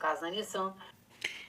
casa nisso.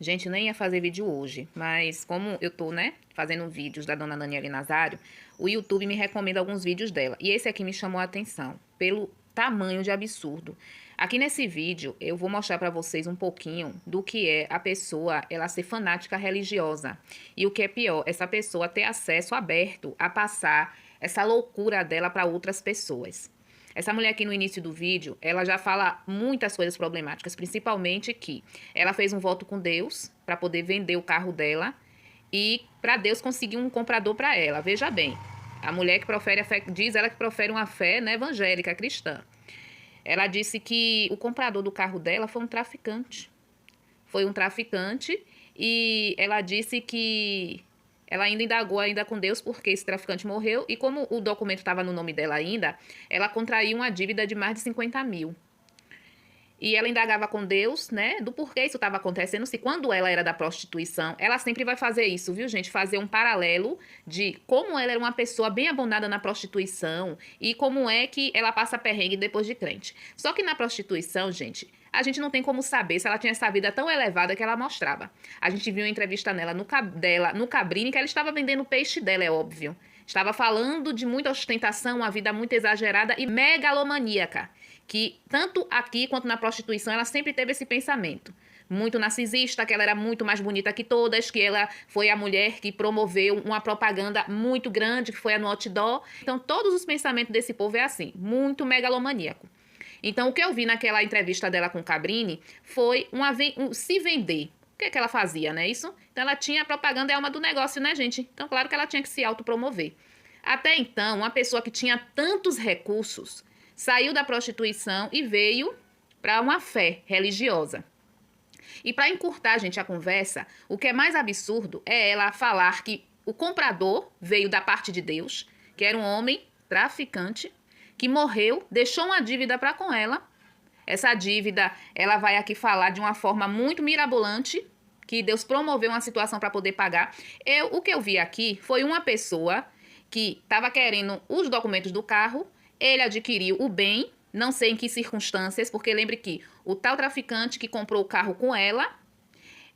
Gente, nem ia fazer vídeo hoje, mas como eu tô, né, fazendo vídeos da dona Daniele Nazário, o YouTube me recomenda alguns vídeos dela. E esse aqui me chamou a atenção, pelo tamanho de absurdo. Aqui nesse vídeo, eu vou mostrar pra vocês um pouquinho do que é a pessoa, ela ser fanática religiosa. E o que é pior, essa pessoa ter acesso aberto a passar essa loucura dela pra outras pessoas. Essa mulher aqui no início do vídeo, ela já fala muitas coisas problemáticas, principalmente que ela fez um voto com Deus para poder vender o carro dela e para Deus conseguir um comprador para ela. Veja bem, a mulher que profere a fé, diz ela que profere uma fé, né, evangélica, cristã. Ela disse que o comprador do carro dela foi um traficante. Foi um traficante e ela disse que ela ainda indagou ainda com Deus porque esse traficante morreu e como o documento estava no nome dela ainda, ela contraiu uma dívida de mais de 50 mil. E ela indagava com Deus, né, do porquê isso estava acontecendo, se quando ela era da prostituição, ela sempre vai fazer isso, viu, gente? Fazer um paralelo de como ela era uma pessoa bem abonada na prostituição e como é que ela passa perrengue depois de crente. Só que na prostituição, gente, a gente não tem como saber se ela tinha essa vida tão elevada que ela mostrava. A gente viu uma entrevista nela no Cabrini, que ela estava vendendo o peixe dela, é óbvio. Estava falando de muita ostentação, uma vida muito exagerada e megalomaníaca. Que tanto aqui quanto na prostituição ela sempre teve esse pensamento. Muito narcisista, que ela era muito mais bonita que todas, que ela foi a mulher que promoveu uma propaganda muito grande, que foi a no outdoor. Então todos os pensamentos desse povo é assim, muito megalomaníaco. Então o que eu vi naquela entrevista dela com Cabrini foi se vender. O que é que ela fazia, né? Isso? Então ela tinha a propaganda é alma do negócio, né, gente? Então claro que ela tinha que se autopromover. Até então, uma pessoa que tinha tantos recursos saiu da prostituição e veio para uma fé religiosa. E para encurtar, gente, a conversa, o que é mais absurdo é ela falar que o comprador veio da parte de Deus, que era um homem traficante, que morreu, deixou uma dívida para com ela. Essa dívida, ela vai aqui falar de uma forma muito mirabolante, que Deus promoveu uma situação para poder pagar. O que eu vi aqui foi uma pessoa que estava querendo os documentos do carro, ele adquiriu o bem, não sei em que circunstâncias, porque lembre que o tal traficante que comprou o carro com ela,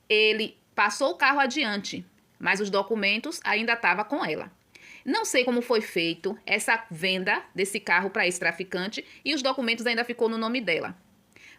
ele passou o carro adiante, mas os documentos ainda estavam com ela. Não sei como foi feito essa venda desse carro para esse traficante e os documentos ainda ficou no nome dela.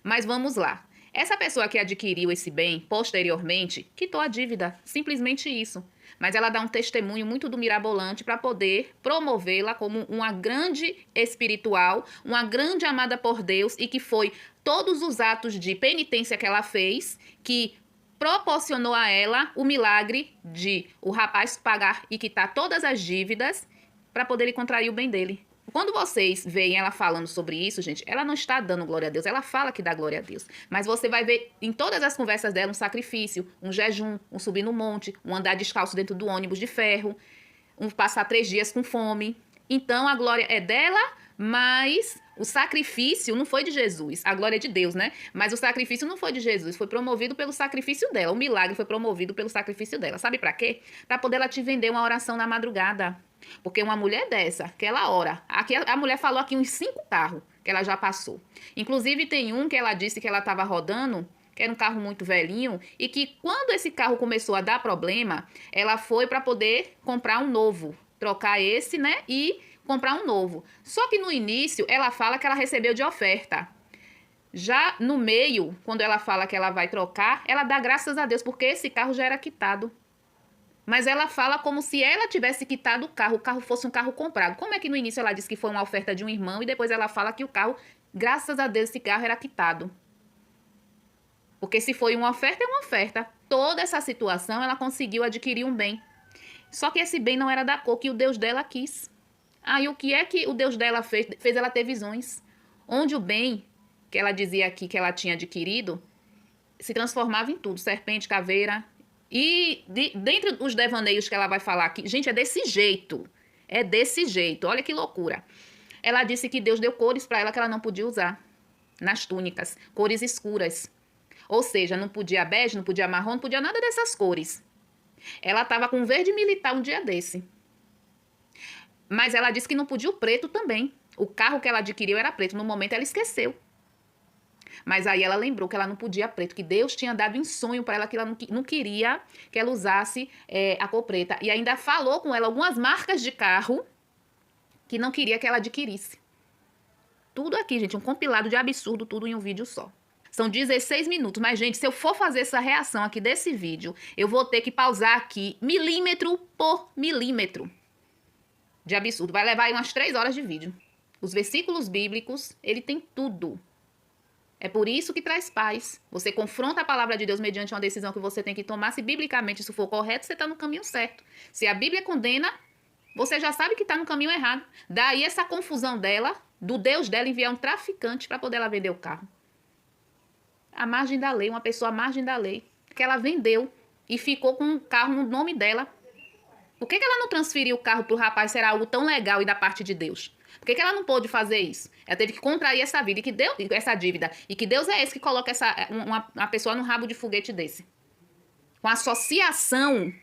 Mas vamos lá. Essa pessoa que adquiriu esse bem, posteriormente, quitou a dívida. Simplesmente isso. Mas ela dá um testemunho muito do mirabolante para poder promovê-la como uma grande espiritual, uma grande amada por Deus e que foi todos os atos de penitência que ela fez que proporcionou a ela o milagre de o rapaz pagar e quitar todas as dívidas para poder contrair o bem dele. Quando vocês veem ela falando sobre isso, gente, ela não está dando glória a Deus, ela fala que dá glória a Deus. Mas você vai ver em todas as conversas dela um sacrifício, um jejum, um subir no monte, um andar descalço dentro do ônibus de ferro, um passar 3 dias com fome. Então a glória é dela, mas o sacrifício não foi de Jesus. A glória é de Deus, né? Mas o sacrifício não foi de Jesus, foi promovido pelo sacrifício dela. O milagre foi promovido pelo sacrifício dela. Sabe pra quê? Pra poder ela te vender uma oração na madrugada. Porque uma mulher dessa, que ela ora, aqui a mulher falou aqui uns 5 carros que ela já passou. Inclusive tem um que ela disse que ela estava rodando, que era um carro muito velhinho, e que quando esse carro começou a dar problema, ela foi para poder comprar um novo, trocar esse, né, e comprar um novo. Só que no início ela fala que ela recebeu de oferta. Já no meio, quando ela fala que ela vai trocar, ela dá graças a Deus, porque esse carro já era quitado. Mas ela fala como se ela tivesse quitado o carro fosse um carro comprado. Como é que no início ela disse que foi uma oferta de um irmão e depois ela fala que o carro, graças a Deus, esse carro era quitado? Porque se foi uma oferta, é uma oferta. Toda essa situação ela conseguiu adquirir um bem. Só que esse bem não era da cor que o Deus dela quis. E o que é que o Deus dela fez? Fez ela ter visões. Onde o bem que ela dizia aqui que ela tinha adquirido se transformava em tudo. Serpente, caveira. E dentre os devaneios que ela vai falar aqui, gente, é desse jeito. É desse jeito. Olha que loucura. Ela disse que Deus deu cores para ela que ela não podia usar nas túnicas. Cores escuras. Ou seja, não podia bege, não podia marrom, não podia nada dessas cores. Ela estava com verde militar um dia desse. Mas ela disse que não podia o preto também. O carro que ela adquiriu era preto. No momento ela esqueceu. Mas aí ela lembrou que ela não podia preto, que Deus tinha dado em sonho para ela que ela não queria que ela usasse a cor preta. E ainda falou com ela algumas marcas de carro que não queria que ela adquirisse. Tudo aqui, gente, um compilado de absurdo, tudo em um vídeo só. São 16 minutos, mas, gente, se eu for fazer essa reação aqui desse vídeo, eu vou ter que pausar aqui milímetro por milímetro de absurdo. Vai levar aí umas 3 horas de vídeo. Os versículos bíblicos, ele tem tudo. É por isso que traz paz. Você confronta a palavra de Deus mediante uma decisão que você tem que tomar. Se biblicamente isso for correto, você está no caminho certo. Se a Bíblia condena, você já sabe que está no caminho errado. Daí essa confusão dela, do Deus dela enviar um traficante para poder ela vender o carro. À margem da lei, uma pessoa à margem da lei, que ela vendeu e ficou com um carro no nome dela. Por que ela não transferiu o carro para o rapaz ser algo tão legal e da parte de Deus? Por que ela não pôde fazer isso? Ela teve que contrair essa vida, essa dívida. E que Deus é esse que coloca uma pessoa no rabo de foguete desse. Com associação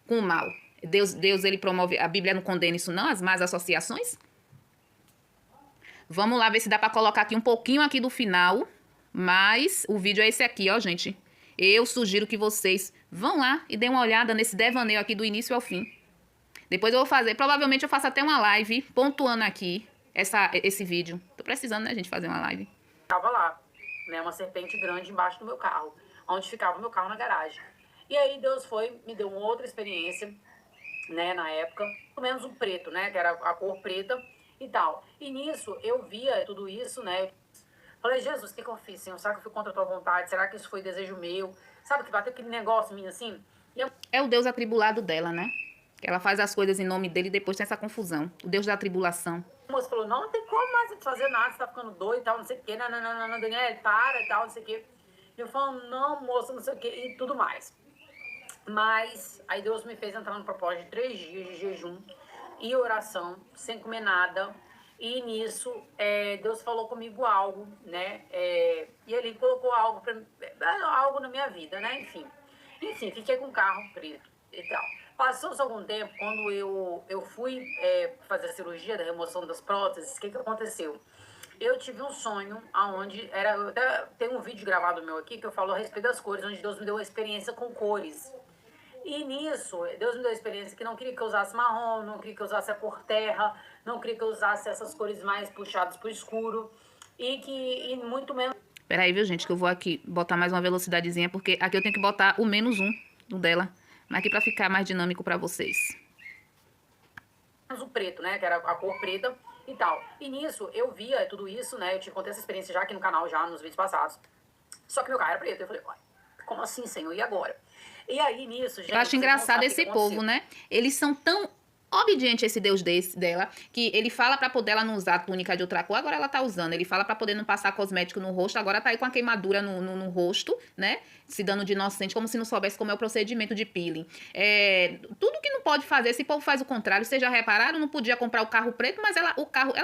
com o mal. Deus, ele promove, a Bíblia não condena isso não, as más associações? Vamos lá ver se dá para colocar aqui um pouquinho aqui do final. Mas o vídeo é esse aqui, ó, gente. Eu sugiro que vocês vão lá e deem uma olhada nesse devaneio aqui do início ao fim. Depois eu vou fazer, provavelmente eu faço até uma live pontuando aqui esse vídeo. Tô precisando, né, gente, fazer uma live. Tava lá, né, uma serpente grande embaixo do meu carro, onde ficava o meu carro na garagem. E aí Deus me deu uma outra experiência, né, na época, pelo menos o preto, né, que era a cor preta e tal. E nisso eu via tudo isso, né, falei, Jesus, o que eu fiz, Senhor? Será que eu fui contra a tua vontade? Será que isso foi desejo meu? Sabe que bateu aquele negócio em mim assim? É o Deus atribulado dela, né? Que ela faz as coisas em nome dele e depois tem essa confusão. O Deus da tribulação. A moça falou, não tem como mais fazer nada, você tá ficando doido e tal, não sei o quê. Não, Daniel, para e tal, não sei o quê. Eu falo, não, moça, não sei o quê, e tudo mais. Mas aí Deus me fez entrar no propósito de 3 dias de jejum e oração, sem comer nada. E nisso, Deus falou comigo algo, né? E ele colocou algo na minha vida, né? Enfim, fiquei com o carro preto e tal. Passou-se algum tempo, quando eu fui fazer a cirurgia da remoção das próteses, o que aconteceu? Eu tive um sonho onde tem um vídeo gravado meu aqui que eu falo a respeito das cores, onde Deus me deu uma experiência com cores. E nisso, Deus me deu a experiência que não queria que eu usasse marrom, não queria que eu usasse a cor terra, não queria que eu usasse essas cores mais puxadas pro escuro, e muito menos... Peraí, viu, gente, que eu vou aqui botar mais uma velocidadezinha, porque aqui eu tenho que botar o -1 do dela, mas aqui pra ficar mais dinâmico pra vocês. O preto, né, que era a cor preta e tal. E nisso, eu via tudo isso, né, eu te contei essa experiência já aqui no canal, já nos vídeos passados. Só que meu carro era preto, eu falei, como assim, Senhor, e agora? E aí, nisso, gente... Eu acho engraçado esse povo, né? Eles são tão obedientes a esse Deus dela, que ele fala pra poder ela não usar a túnica de outra cor, agora ela tá usando. Ele fala pra poder não passar cosmético no rosto, agora tá aí com a queimadura no rosto, né? Se dando de inocente, como se não soubesse como é o procedimento de peeling. Tudo que não pode fazer, esse povo faz o contrário. Vocês já repararam? Não podia comprar o carro preto, mas ela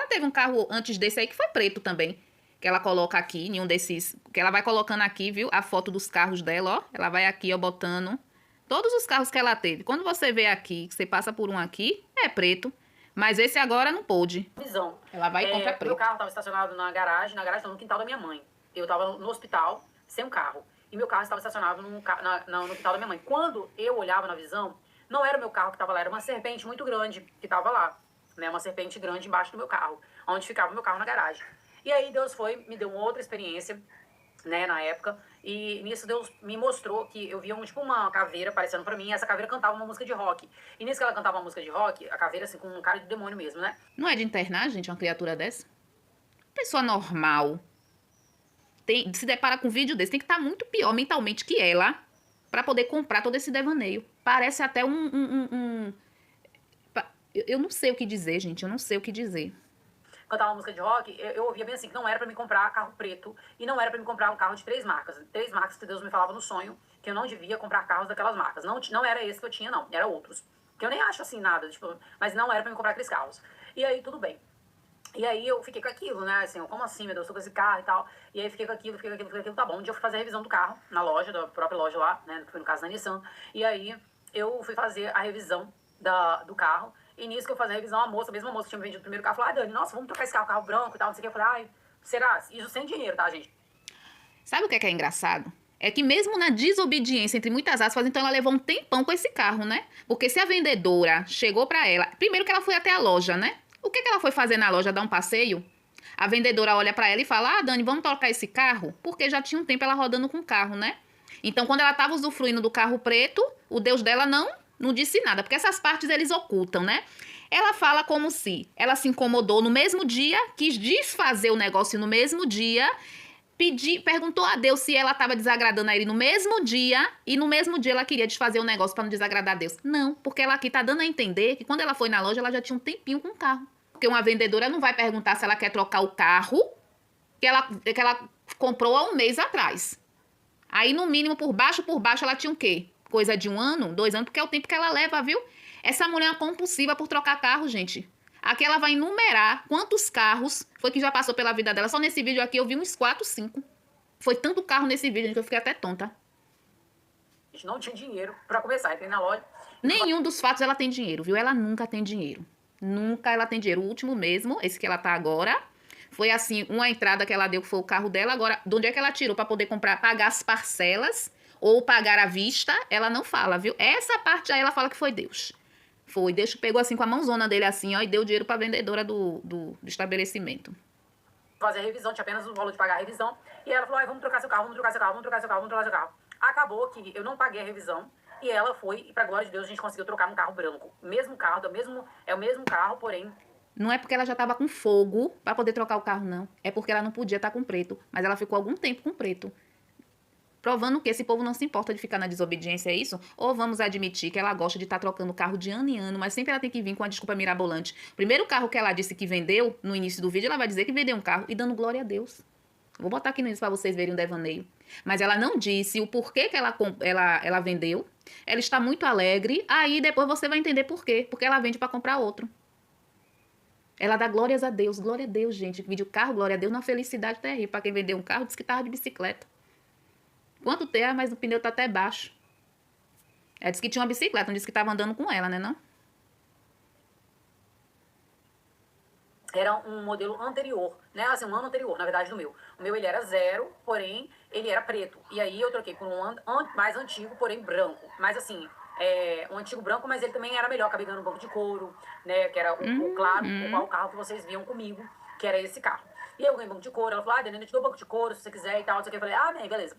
teve um carro antes desse aí que foi preto também. Que ela coloca aqui, em um desses... Que ela vai colocando aqui, viu? A foto dos carros dela, ó. Ela vai aqui, ó, botando... Todos os carros que ela teve. Quando você vê aqui, que você passa por um aqui, é preto. Mas esse agora não pôde. Visão. Ela vai e compra preto. Meu carro estava estacionado na garagem não, no quintal da minha mãe. Eu estava no hospital, sem um carro. E meu carro estava estacionado no quintal da minha mãe. Quando eu olhava na visão, não era o meu carro que estava lá, era uma serpente muito grande que estava lá. Né? Uma serpente grande embaixo do meu carro, onde ficava o meu carro na garagem. E aí Deus me deu uma outra experiência, né, na época, e nisso Deus me mostrou que eu via uma caveira aparecendo pra mim, e essa caveira cantava uma música de rock. E nisso que ela cantava uma música de rock, a caveira assim, com um cara de demônio mesmo, né? Não é de internar, gente, uma criatura dessa? Pessoa normal se depara com um vídeo desse, tem que estar muito pior mentalmente que ela pra poder comprar todo esse devaneio. Parece até eu não sei o que dizer, gente, eu não sei o que dizer. Cantava uma música de rock, eu ouvia bem assim, que não era pra me comprar carro preto e não era pra me comprar um carro de 3 marcas. 3 marcas que Deus me falava no sonho, que eu não devia comprar carros daquelas marcas. Não era esse que eu tinha, não. Era outros. Que eu nem acho assim nada, tipo, mas não era pra me comprar aqueles carros. E aí, tudo bem. E aí eu fiquei com aquilo, né, assim, como assim, meu Deus, eu tô com esse carro e tal. E aí fiquei com aquilo, tá bom. Um dia eu fui fazer a revisão do carro, na loja, da própria loja lá, né, que foi no caso da Nissan. E aí eu fui fazer a revisão do carro. E nisso que eu fazia a revisão, a mesma moça que tinha me vendido o primeiro carro, falou, Dani, nossa, vamos trocar esse carro branco e tal, não sei o que. Eu falei, será? Isso sem dinheiro, tá, gente? Sabe o que é engraçado? É que mesmo na desobediência, entre muitas aspas, então ela levou um tempão com esse carro, né? Porque se a vendedora chegou pra ela... Primeiro que ela foi até a loja, né? O que ela foi fazer na loja? Dar um passeio? A vendedora olha pra ela e fala, Dani, vamos trocar esse carro? Porque já tinha um tempo ela rodando com o carro, né? Então, quando ela tava usufruindo do carro preto, o Deus dela não disse nada. Porque essas partes eles ocultam, né? Ela fala como se ela se incomodou no mesmo dia, quis desfazer o negócio no mesmo dia... Perguntou a Deus se ela estava desagradando a ele no mesmo dia, e no mesmo dia ela queria desfazer o negócio para não desagradar a Deus. Não, porque ela aqui tá dando a entender que quando ela foi na loja, ela já tinha um tempinho com o carro. Porque uma vendedora não vai perguntar se ela quer trocar o carro que ela comprou há um mês atrás. Aí, no mínimo, por baixo, ela tinha o quê? Coisa de 1 ano, 2 anos, porque é o tempo que ela leva, viu? Essa mulher é uma compulsiva por trocar carro, gente. Aqui ela vai enumerar quantos carros foi que já passou pela vida dela. Só nesse vídeo aqui eu vi uns 4, 5. Foi tanto carro nesse vídeo que eu fiquei até tonta. A gente não tinha dinheiro pra começar, entrei na loja. Nenhum dos fatos ela tem dinheiro, viu? Ela nunca tem dinheiro. Nunca ela tem dinheiro. O último mesmo, esse que ela tá agora, foi assim, uma entrada que ela deu que foi o carro dela. Agora, de onde é que ela tirou pra poder comprar, pagar as parcelas ou pagar à vista? Ela não fala, viu? Essa parte aí ela fala que foi Deus. Foi, Deus pegou assim com a mãozona dele assim, ó, e deu dinheiro pra vendedora do estabelecimento. Fazer a revisão, tinha apenas o valor de pagar a revisão. E ela falou, vamos trocar seu carro, vamos trocar seu carro, vamos trocar seu carro, vamos trocar seu carro. Acabou que eu não paguei a revisão. E ela foi, e pra glória de Deus, a gente conseguiu trocar num carro branco. Mesmo carro, é o mesmo carro, porém... Não é porque ela já tava com fogo pra poder trocar o carro, não. É porque ela não podia estar com preto. Mas ela ficou algum tempo com preto. Provando que esse povo não se importa de ficar na desobediência, é isso? Ou vamos admitir que ela gosta de estar trocando o carro de ano em ano, mas sempre ela tem que vir com a desculpa mirabolante. Primeiro carro que ela disse que vendeu, no início do vídeo, ela vai dizer que vendeu um carro e dando glória a Deus. Vou botar aqui no início para vocês verem um devaneio. Mas ela não disse o porquê que ela vendeu. Ela está muito alegre, aí depois você vai entender por quê. Porque ela vende para comprar outro. Ela dá glórias a Deus, glória a Deus, gente. Vídeo carro, glória a Deus, uma felicidade terrível. Para quem vendeu um carro, disse que estava de bicicleta. Quanto tem, mas o pneu tá até baixo. Ela disse que tinha uma bicicleta, não disse que estava andando com ela, né, não? Era um modelo anterior, né? Assim, um ano anterior, na verdade, do meu. O meu, ele era 0, porém, ele era preto. E aí eu troquei por um mais antigo, porém branco. Mas assim, um antigo branco, mas ele também era melhor, cabia no banco de couro, né? Que era o claro, o carro que vocês viam comigo, que era esse carro. E aí eu ganhei banco de couro. Ela falou, Dani, eu te dou banco de couro, se você quiser e tal. Eu falei, bem, beleza.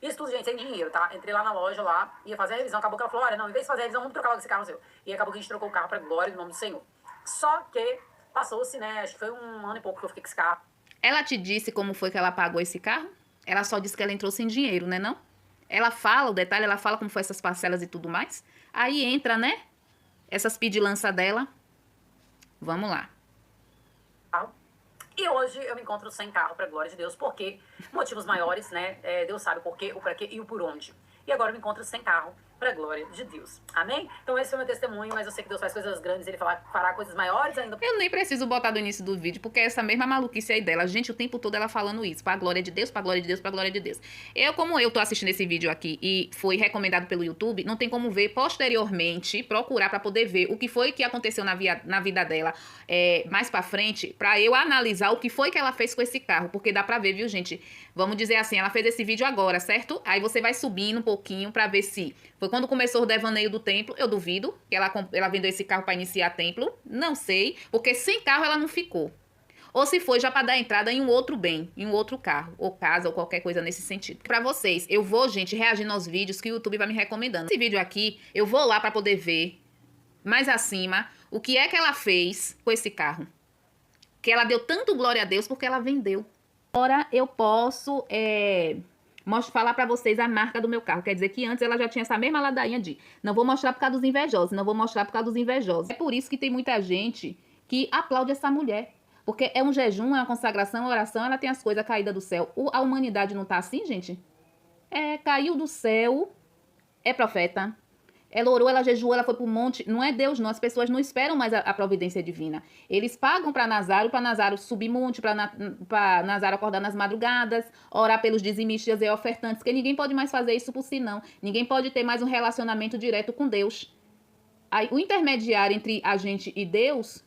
Isso tudo, gente, sem dinheiro, tá? Entrei lá na loja, ia fazer a revisão. Acabou que ela falou, olha, não, em vez de fazer a revisão, vamos trocar logo esse carro seu. E acabou que a gente trocou o carro pra glória do nome do Senhor. Só que passou-se, né? Acho que foi 1 ano e pouco que eu fiquei com esse carro. Ela te disse como foi que ela pagou esse carro? Ela só disse que ela entrou sem dinheiro, né, não? Ela fala o detalhe, ela fala como foi essas parcelas e tudo mais. Aí entra, né? Essas pedilança dela. Vamos lá. E hoje eu me encontro sem carro, pra glória de Deus, porque motivos maiores, né? Deus sabe o porquê, o pra quê e o por onde. E agora eu me encontro sem carro, pra glória de Deus. Amém? Então esse foi meu testemunho, mas eu sei que Deus faz coisas grandes, ele fará coisas maiores ainda. Eu nem preciso botar do início do vídeo, porque é essa mesma maluquice aí dela. Gente, o tempo todo ela falando isso, pra glória de Deus, pra glória de Deus, pra glória de Deus. Como eu tô assistindo esse vídeo aqui e foi recomendado pelo YouTube, não tem como ver posteriormente, procurar pra poder ver o que foi que aconteceu na vida dela mais pra frente, pra eu analisar o que foi que ela fez com esse carro, porque dá pra ver, viu, gente? Vamos dizer assim, ela fez esse vídeo agora, certo? Aí você vai subindo um pouquinho pra ver se foi quando começou o devaneio do templo. Eu duvido que ela vendeu esse carro pra iniciar templo. Não sei, porque sem carro ela não ficou. Ou se foi já pra dar entrada em um outro bem, em um outro carro, ou casa, ou qualquer coisa nesse sentido. Pra vocês, eu vou, gente, reagindo aos vídeos que o YouTube vai me recomendando. Esse vídeo aqui, eu vou lá pra poder ver mais acima o que é que ela fez com esse carro. Que ela deu tanto glória a Deus porque ela vendeu. Agora eu posso falar pra vocês a marca do meu carro. Quer dizer que antes ela já tinha essa mesma ladainha de não vou mostrar por causa dos invejosos, não vou mostrar por causa dos invejosos. É por isso que tem muita gente que aplaude essa mulher. Porque é um jejum, é uma consagração, é uma oração, ela tem as coisas caídas do céu. A humanidade não tá assim, gente? Caiu do céu, é profeta. Ela orou, ela jejuou, ela foi pro monte. Não é Deus, não. As pessoas não esperam mais a providência divina. Eles pagam para Nazaro subir monte, para Nazaro acordar nas madrugadas, orar pelos dizimistas e ofertantes, porque ninguém pode mais fazer isso por si, não. Ninguém pode ter mais um relacionamento direto com Deus. Aí, o intermediário entre a gente e Deus,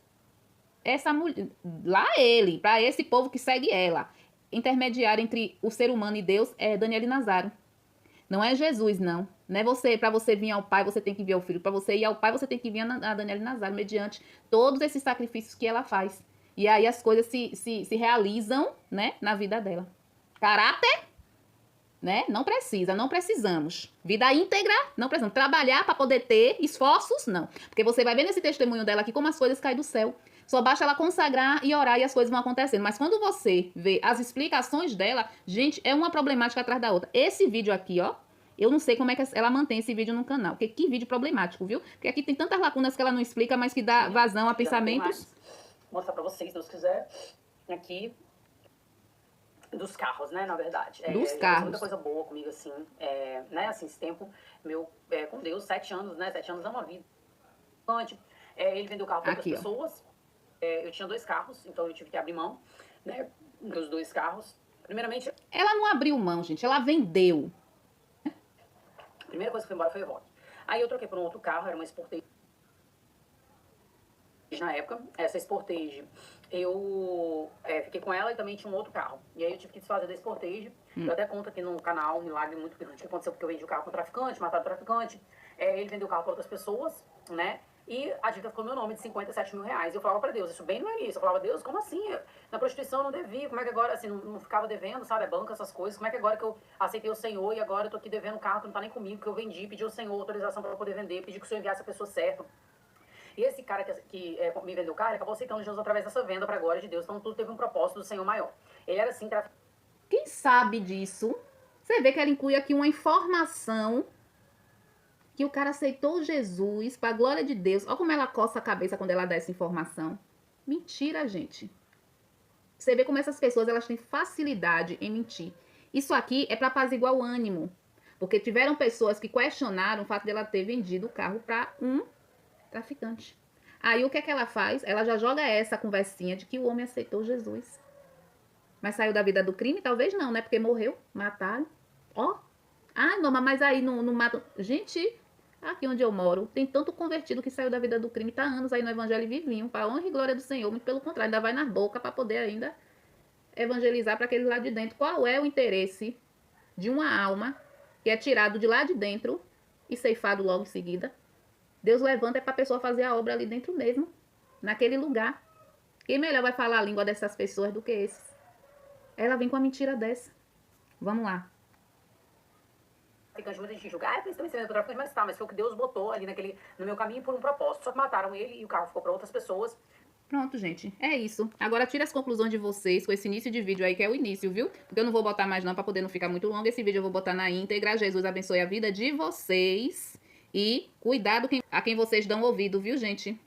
essa mulher, lá ele, para esse povo que segue ela. intermediário entre o ser humano e Deus é Daniele Nazário. Não é Jesus, não. Não é você, para você vir ao Pai, você tem que vir ao Filho. Para você ir ao Pai, você tem que vir a Daniele Nazário, mediante todos esses sacrifícios que ela faz. E aí as coisas se realizam, né, na vida dela. Caráter, né? Não precisamos. Vida íntegra, não precisamos. Trabalhar para poder ter esforços, não. Porque você vai ver nesse testemunho dela aqui como as coisas caem do céu. Só basta ela consagrar e orar e as coisas vão acontecendo. Mas quando você vê as explicações dela, gente, é uma problemática atrás da outra. Esse vídeo aqui, ó, eu não sei como é que ela mantém esse vídeo no canal. Porque que vídeo problemático, viu? Porque aqui tem tantas lacunas que ela não explica, mas que dá vazão a pensamentos. Vou mostrar pra vocês, se Deus quiser. Aqui, dos carros, né, na verdade. Dos carros. Muita coisa boa comigo, assim, né, assim, esse tempo meu com Deus, 7 anos, né, 7 anos é uma vida. Ele vendeu o carro para outras pessoas. Eu tinha 2 carros, então eu tive que abrir mão, né, dos 2 carros. Primeiramente... Ela não abriu mão, gente, ela vendeu. A primeira coisa que foi embora foi o Evoque. Aí eu troquei por um outro carro, era uma Sportage. Na época, essa Sportage, eu fiquei com ela e também tinha um outro carro. E aí eu tive que desfazer da Sportage. Eu até conto aqui no canal um milagre muito grande que aconteceu, porque eu vendi o carro com o traficante, mataram o traficante. Ele vendeu o carro para outras pessoas, né? E a dívida ficou no meu nome de 57 mil reais. Eu falava pra Deus, isso bem no início. Eu falava, Deus, como assim? Na prostituição eu não devia, como é que agora, assim, não ficava devendo, sabe? Banco, essas coisas. Como é que agora que eu aceitei o Senhor e agora eu tô aqui devendo o carro que não tá nem comigo, que eu vendi, pedi ao Senhor autorização pra poder vender, pedi que o Senhor enviasse a pessoa certa. E esse cara que me vendeu o carro, ele acabou aceitando Jesus através dessa venda pra glória de Deus. Então tudo teve um propósito do Senhor maior. Ele era assim, Quem sabe disso? Você vê que ela inclui aqui uma informação que o cara aceitou Jesus para a glória de Deus. Olha como ela coça a cabeça quando ela dá essa informação. Mentira, gente. Você vê como essas pessoas elas têm facilidade em mentir. Isso aqui é para apaziguar o ânimo. Porque tiveram pessoas que questionaram o fato dela ter vendido o carro para um traficante. Aí o que é que ela faz? Ela já joga essa conversinha de que o homem aceitou Jesus. Mas saiu da vida do crime? Talvez não, né? Porque morreu, mataram. Ó. Ah, não, mas aí não matam. Gente, aqui onde eu moro, tem tanto convertido que saiu da vida do crime, tá anos aí no evangelho e vivinho, para honra e glória do Senhor. Muito pelo contrário, ainda vai na boca para poder ainda evangelizar para aquele lá de dentro. Qual é o interesse de uma alma que é tirado de lá de dentro e ceifado logo em seguida? Deus levanta para a pessoa fazer a obra ali dentro mesmo, naquele lugar. Quem melhor vai falar a língua dessas pessoas do que esses? Ela vem com a mentira dessa. Vamos lá. Muita gente julga, por isso também sendo traficante, mas foi o que Deus botou ali no meu caminho por um propósito. Só que mataram ele e o carro ficou para outras pessoas. Pronto, gente. É isso. Agora tira as conclusões de vocês com esse início de vídeo aí, que é o início, viu? Porque eu não vou botar mais não, para poder não ficar muito longo. Esse vídeo eu vou botar na íntegra. Jesus abençoe a vida de vocês. E cuidado a quem vocês dão ouvido, viu, gente?